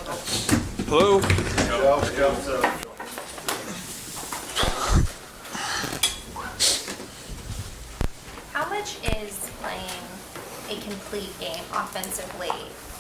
Hello. How much is playing a complete game offensively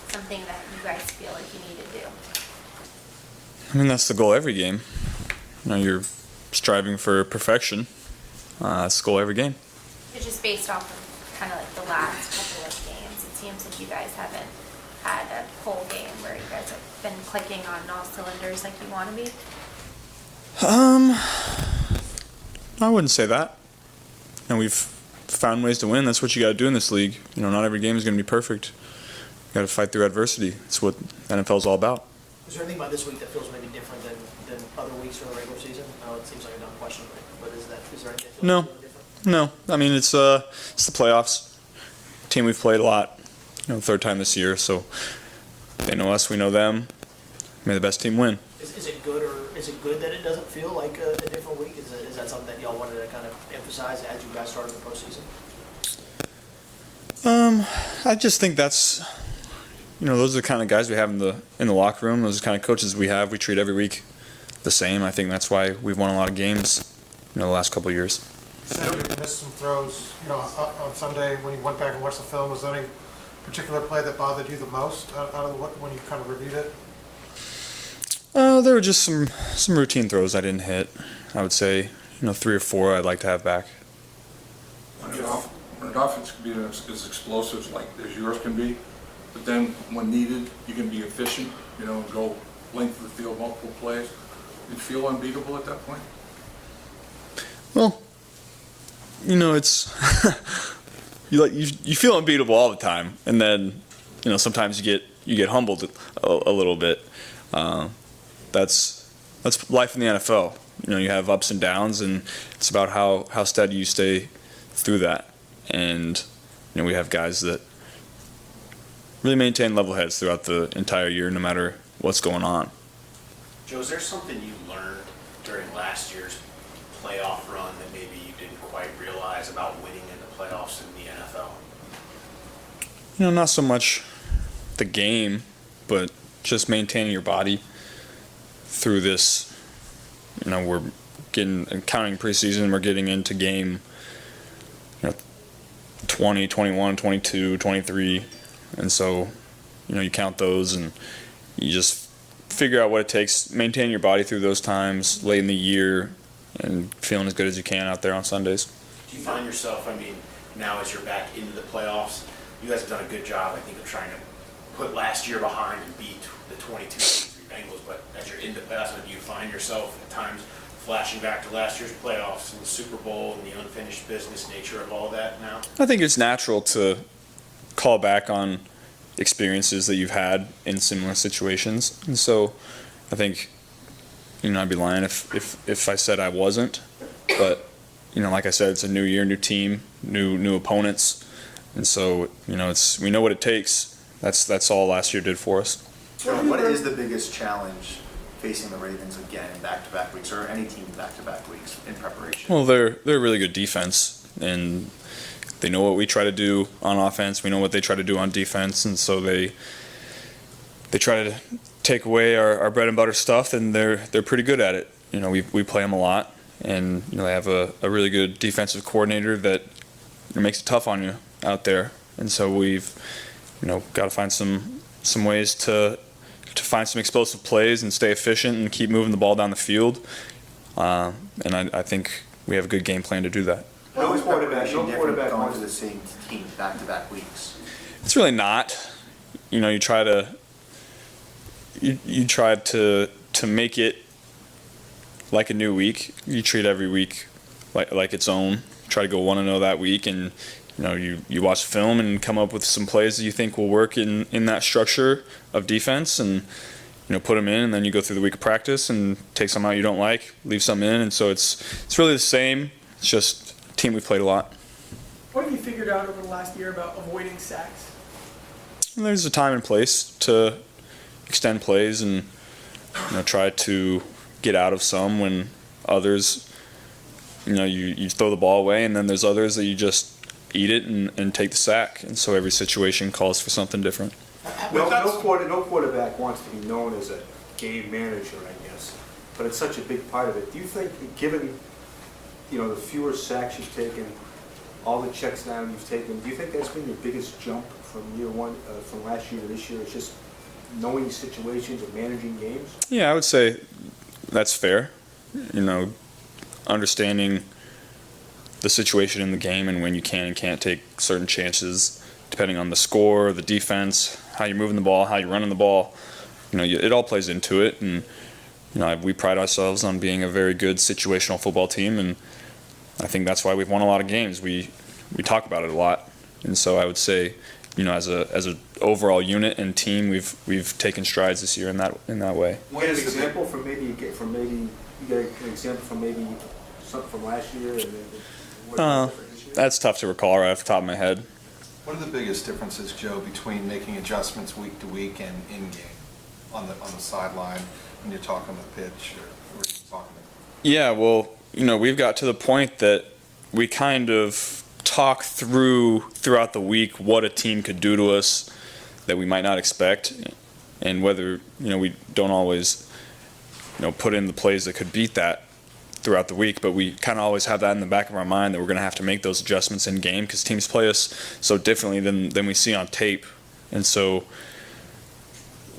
something that you guys feel like you need to do? I mean, that's the goal every game. You're striving for perfection. That's the goal every game. It's just based off of kind of like the last couple of games. It seems like you guys haven't had a whole game where you guys have been clicking on all cylinders like you want to be. I wouldn't say that. And we've found ways to win. That's what you got to do in this league. Not every game is going to be perfect. You got to fight through adversity. That's what NFL is all about. Is there anything about this week that feels maybe different than other weeks during the regular season? No, it seems like a dumb question, but is there anything that feels No. a little different? No. I mean, it's the playoffs. Team we've played a lot. Third time this year, so they know us, we know them. May the best team win. Is it good that it doesn't feel like a different week? Is that something that y'all wanted to kind of emphasize as you guys started the postseason? I just think that's, those are the kind of guys we have in the locker room. Those are the kind of coaches we have. We treat every week the same. I think that's why we've won a lot of games, the last couple of years. You said you missed some throws, on Sunday when you went back and watched the film. Was there any particular play that bothered you the most out of when you kind of reviewed it? There were just some routine throws I didn't hit. I would say, 3 or 4 I'd like to have back. When an offense can be as explosive as yours can be, but then when needed, you can be efficient, and go length of the field, multiple plays. You feel unbeatable at that point? Well, it's you feel unbeatable all the time, and then sometimes you get humbled a little bit. That's life in the NFL. You have ups and downs, and it's about how steady you stay through that. And we have guys that really maintain level heads throughout the entire year, no matter what's going on. Joe, is there something you learned during last year's playoff run that maybe you didn't quite realize about winning in the playoffs in the NFL? Not so much the game, but just maintaining your body through this. We're counting preseason, we're getting into game 20, 21, 22, 23. And so, you count those and you just figure out what it takes, maintain your body through those times late in the year and feeling as good as you can out there on Sundays. Do you find yourself, now as you're back into the playoffs, you guys have done a good job, I think, of trying to put last year behind and beat the 22-23 Bengals, but as you're in the playoffs, do you find yourself at times flashing back to last year's playoffs and the Super Bowl and the unfinished business nature of all that now? I think it's natural to call back on experiences that you've had in similar situations. And so I think, I'd be lying if I said I wasn't. But, like I said, it's a new year, new team, new opponents. And so, we know what it takes. That's all last year did for us. What is the biggest challenge facing the Ravens again in back-to-back weeks, or any team in back-to-back weeks in preparation? Well, they're a really good defense, and they know what we try to do on offense. We know what they try to do on defense, and so they try to take away our bread and butter stuff, and they're pretty good at it. We play them a lot, and they have a really good defensive coordinator that makes it tough on you out there. And so we've got to find some ways to find some explosive plays and stay efficient and keep moving the ball down the field. And I think we have a good game plan to do that. How is preparation different going to the same team back-to-back weeks? It's really not. You try to make it like a new week. You treat every week like its own. Try to go 1-0 that week, and you watch film and come up with some plays that you think will work in that structure of defense, and put them in, and then you go through the week of practice and take some out you don't like, leave some in, and so it's really the same. It's just a team we played a lot. What have you figured out over the last year about avoiding sacks? And there's a time and place to extend plays and try to get out of some when others, you throw the ball away, and then there's others that you just eat it and take the sack. And so every situation calls for something different. No quarterback wants to be known as a game manager, I guess, but it's such a big part of it. Do you think, given, the fewer sacks you've taken, all the checks down you've taken, do you think that's been your biggest jump from year one, from last year to this year? It's just knowing situations and managing games? Yeah, I would say that's fair. Understanding the situation in the game and when you can and can't take certain chances, depending on the score, the defense, how you're moving the ball, how you're running the ball. It all plays into it. And, we pride ourselves on being a very good situational football team. And I think that's why we've won a lot of games. We talk about it a lot. And so I would say, as a overall unit and team, we've taken strides this year in that way. What is an example from maybe you get an example from maybe something from last year and then what this year? That's tough to recall right off the top of my head. What are the biggest differences, Joe, between making adjustments week to week and in-game on the sideline when you're talking the pitch or you're talking? Yeah, well, we've got to the point that we kind of talk throughout the week what a team could do to us that we might not expect, and whether we don't always put in the plays that could beat that throughout the week, but we kind of always have that in the back of our mind that we're going to have to make those adjustments in game because teams play us so differently than we see on tape. And so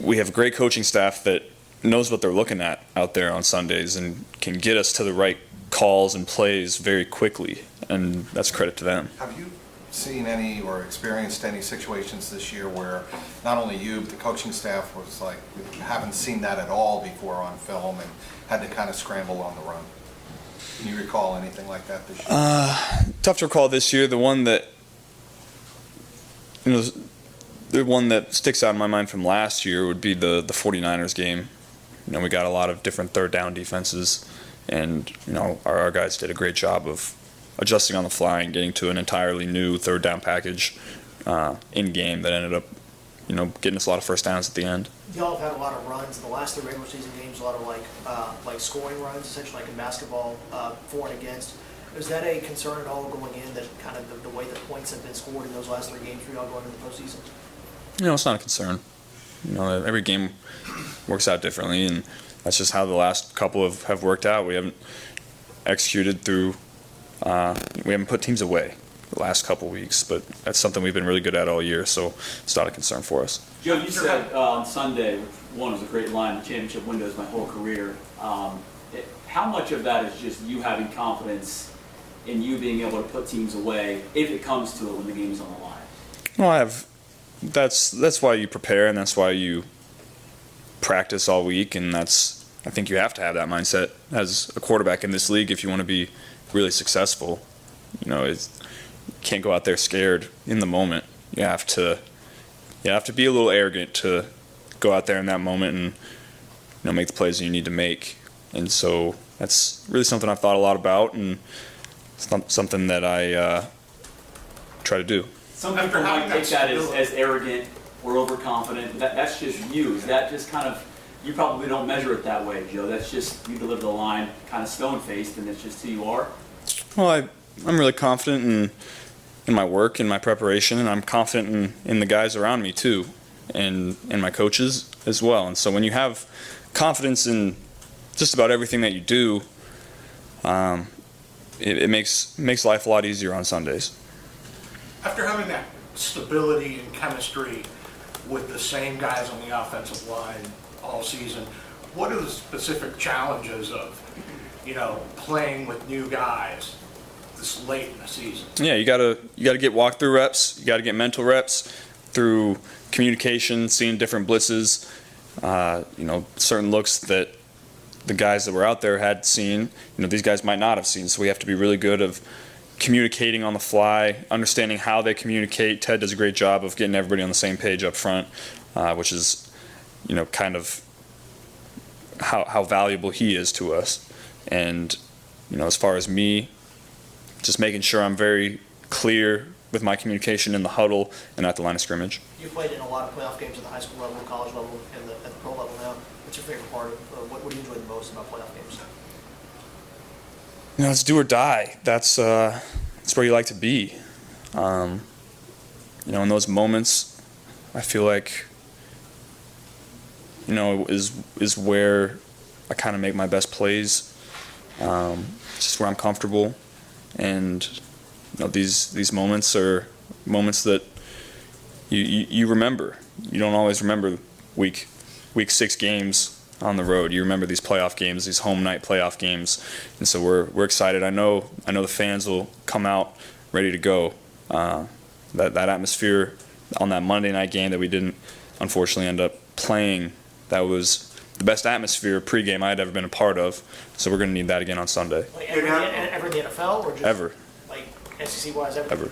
we have a great coaching staff that knows what they're looking at out there on Sundays and can get us to the right calls and plays very quickly, and that's credit to them. Have you seen any or experienced any situations this year where not only you, but the coaching staff was like, we haven't seen that at all before on film and had to kind of scramble on the run? Can you recall anything like that this year? Tough to recall this year. The one that sticks out in my mind from last year would be the 49ers game. We got a lot of different third down defenses, and our guys did a great job of adjusting on the fly and getting to an entirely new third down package in game that ended up getting us a lot of first downs at the end. Y'all have had a lot of runs in the last 3 regular season games, a lot of like scoring runs, essentially like in basketball, for and against. Is that a concern at all going in, that kind of the way the points have been scored in those last 3 games for y'all going into the postseason? It's not a concern. Every game works out differently, and that's just how the last couple have worked out. We haven't executed through, we haven't put teams away the last couple weeks, but that's something we've been really good at all year, so it's not a concern for us. Joe, you said on Sunday, one was a great line, the championship window is my whole career. How much of that is just you having confidence in you being able to put teams away if it comes to it when the game's on the line? Well, that's why you prepare, and that's why you practice all week, and I think you have to have that mindset as a quarterback in this league if you want to be really successful. You can't go out there scared in the moment. You have to be a little arrogant to go out there in that moment and make the plays that you need to make. And so that's really something I've thought a lot about, and something that I try to do. Some people might take that as arrogant or overconfident. That's just you. Is that just kind of, you probably don't measure it that way, Joe. That's just, you deliver the line kind of stone-faced, and it's just who you are? Well, I'm really confident in my work, in my preparation, and I'm confident in the guys around me too, and my coaches as well. And so when you have confidence in just about everything that you do, it makes life a lot easier on Sundays. After having that stability and chemistry with the same guys on the offensive line all season, what are the specific challenges of, playing with new guys this late in the season? Yeah, you gotta get walkthrough reps. You gotta get mental reps through communication, seeing different blitzes, certain looks that the guys that were out there had seen. These guys might not have seen. So we have to be really good of communicating on the fly, understanding how they communicate. Ted does a great job of getting everybody on the same page up front, which is, kind of how valuable he is to us. And, as far as me, just making sure I'm very clear with my communication in the huddle and at the line of scrimmage. You played in a lot of playoff games at the high school level, college level, and at the pro level now. What's your favorite part of what do you enjoy the most about playoff games? It's do or die. That's where you like to be. In those moments, I feel like is where I kind of make my best plays. Just where I'm comfortable, and these moments are moments that you remember. You don't always remember week 6 games on the road. You remember these playoff games, these home night playoff games, and so we're excited. I know the fans will come out ready to go. That atmosphere on that Monday night game that we didn't unfortunately end up playing, that was the best atmosphere pregame I had ever been a part of. So we're going to need that again on Sunday. Like ever in the NFL or just Ever. like SEC wise ever? Ever.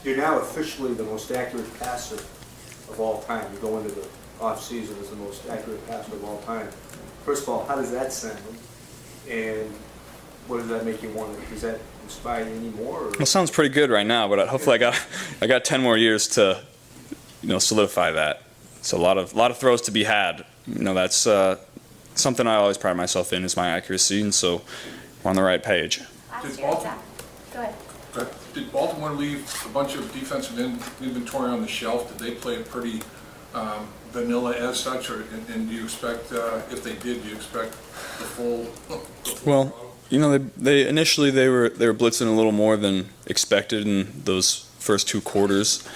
You're now officially the most accurate passer of all time. You go into the off-season as the most accurate passer of all time. First of all, how does that sound? And what does that make you want to, does that inspire you anymore? Or? Well, it sounds pretty good right now, but hopefully I got 10 more years to solidify that. So a lot of throws to be had. That's something I always pride myself in, is my accuracy, and so we're on the right page. Last year, Zach. Go ahead. Did Baltimore leave a bunch of defensive inventory on the shelf? Did they play it pretty vanilla as such, and do you expect, if they did, do you expect the full? Well, they initially they were blitzing a little more than expected in those first 2 quarters,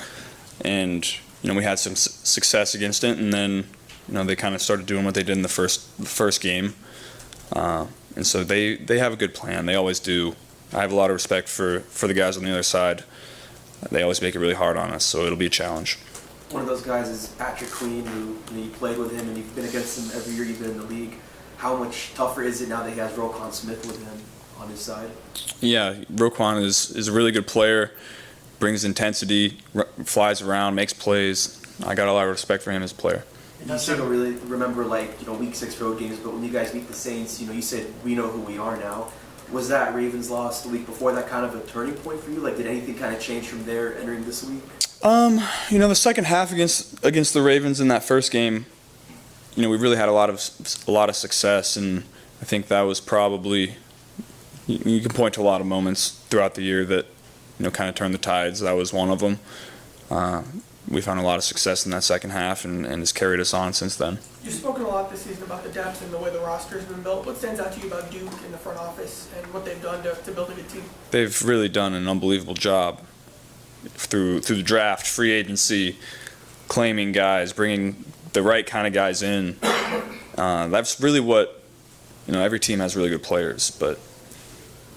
and we had some success against it, and then they kind of started doing what they did in the first game, and so they have a good plan. They always do. I have a lot of respect for the guys on the other side. They always make it really hard on us, so it'll be a challenge. One of those guys is Patrick Queen, who you played with him and you've been against him every year you've been in the league. How much tougher is it now that he has Roquan Smith with him on his side? Yeah, Roquan is a really good player, brings intensity, flies around, makes plays. I got a lot of respect for him as a player. You still don't really remember week 6 road games, but when you guys beat the Saints, you said we know who we are now. Was that Ravens loss the week before that kind of a turning point for you? Like, did anything kind of change from there entering this week? The second half against the Ravens in that first game, we really had a lot of success, and I think that was probably, you can point to a lot of moments throughout the year that kind of turned the tides. That was one of them. We found a lot of success in that second half, and it's carried us on since then. You've spoken a lot this season about the depth and the way the roster's been built. What stands out to you about Duke in the front office and what they've done to build a good team? They've really done an unbelievable job through the draft, free agency, claiming guys, bringing the right kind of guys in. That's really what, every team has really good players, but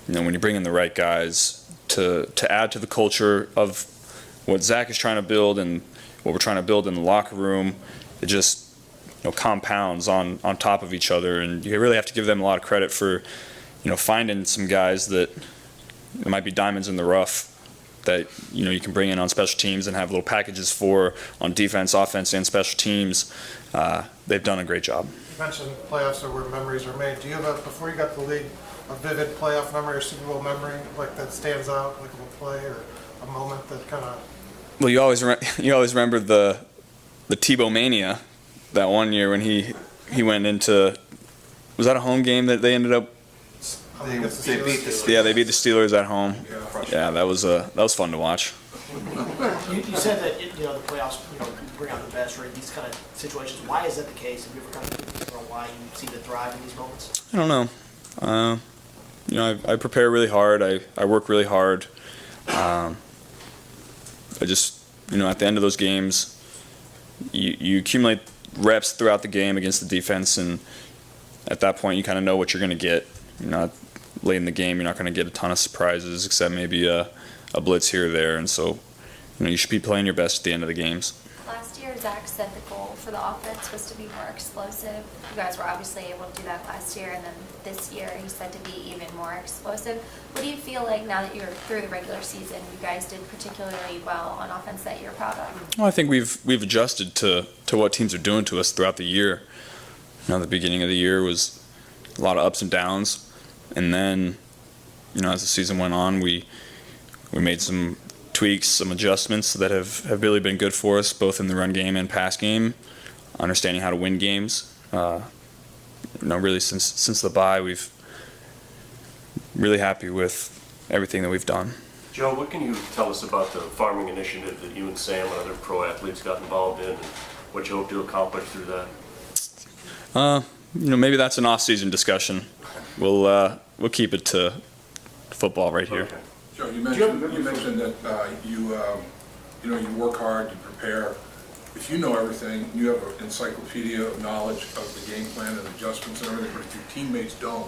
when you bring in the right guys to add to the culture of what Zach is trying to build and what we're trying to build in the locker room, it just compounds on top of each other, and you really have to give them a lot of credit for finding some guys that might be diamonds in the rough that you can bring in on special teams and have little packages for on defense, offense, and special teams. They've done a great job. You mentioned playoffs are where memories are made. Do you have before you got the league, a vivid playoff memory or Super Bowl memory that stands out, like a play or a moment that kind of? Well, you always remember the Tebow mania that one year when he went into, was that a home game that they ended up? They beat the Steelers. Yeah, they beat the Steelers at home. Yeah, that was fun to watch. You said that the playoffs bring out the best, or in these kind of situations. Why is that the case? Have you ever kind of figured out why you seem to thrive in these moments? I don't know. I prepare really hard. I work really hard. I just at the end of those games, you accumulate reps throughout the game against the defense, and at that point you kind of know what you're going to get. Late in the game, you're not going to get a ton of surprises except maybe a blitz here or there, and so you should be playing your best at the end of the games. Last year, Zach said the goal for the offense was to be more explosive. You guys were obviously able to do that last year, and then this year he said to be even more explosive. What do you feel like now that you're through the regular season, you guys did particularly well on offense that you're proud of? Well, I think we've adjusted to what teams are doing to us throughout the year. The beginning of the year was a lot of ups and downs, and then as the season went on, we made some tweaks, some adjustments that have really been good for us, both in the run game and pass game, understanding how to win games. Really since the bye, we've really happy with everything that we've done. Joe, what can you tell us about the farming initiative that you and Sam and other pro athletes got involved in, and what you hope to accomplish through that? Maybe that's an off-season discussion. We'll keep it to football right here. Okay. Joe, you mentioned that you work hard, you prepare. If you know everything, you have an encyclopedia of knowledge of the game plan and adjustments and everything, but if your teammates don't,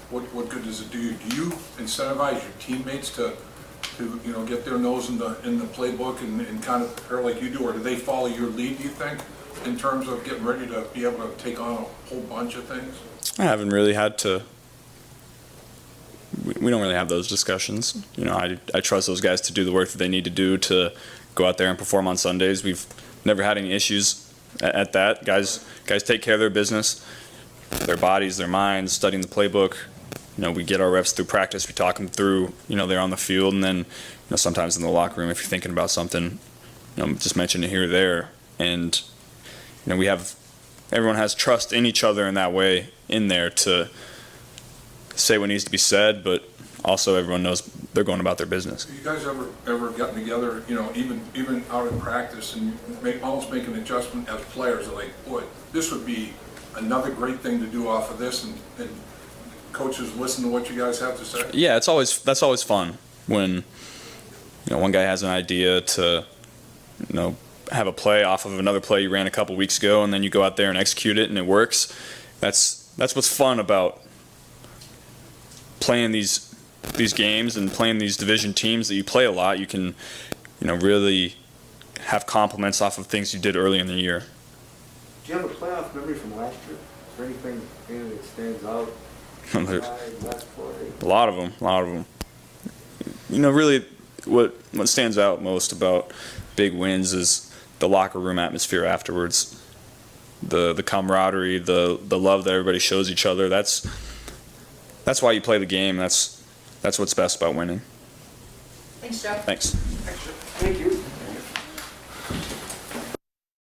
what good does it do you? Do you incentivize your teammates to get their nose in the playbook and kind of prepare like you do, or do they follow your lead, do you think, in terms of getting ready to be able to take on a whole bunch of things? I haven't really had to. We don't really have those discussions. I trust those guys to do the work that they need to do to go out there and perform on Sundays. We've never had any issues at that. Guys take care of their business, their bodies, their minds, studying the playbook. We get our reps through practice. We talk them through. They're on the field, and then sometimes in the locker room, if you're thinking about something, just mention it here or there. And everyone has trust in each other in that way in there to say what needs to be said, but also everyone knows they're going about their business. Have you guys ever gotten together, even out in practice and almost make an adjustment as players? Like, boy, this would be another great thing to do off of this, and coaches listen to what you guys have to say? Yeah, that's always fun when one guy has an idea to have a play off of another play you ran a couple weeks ago, and then you go out there and execute it and it works. That's what's fun about playing these games and playing these division teams that you play a lot. You can really have compliments off of things you did early in the year. Do you have a playoff memory from last year? Is there anything that stands out? A lot of them. Really, what stands out most about big wins is the locker room atmosphere afterwards. The camaraderie, the love that everybody shows each other. That's why you play the game. That's what's best about winning. Thanks, Joe. Thanks. Thank you.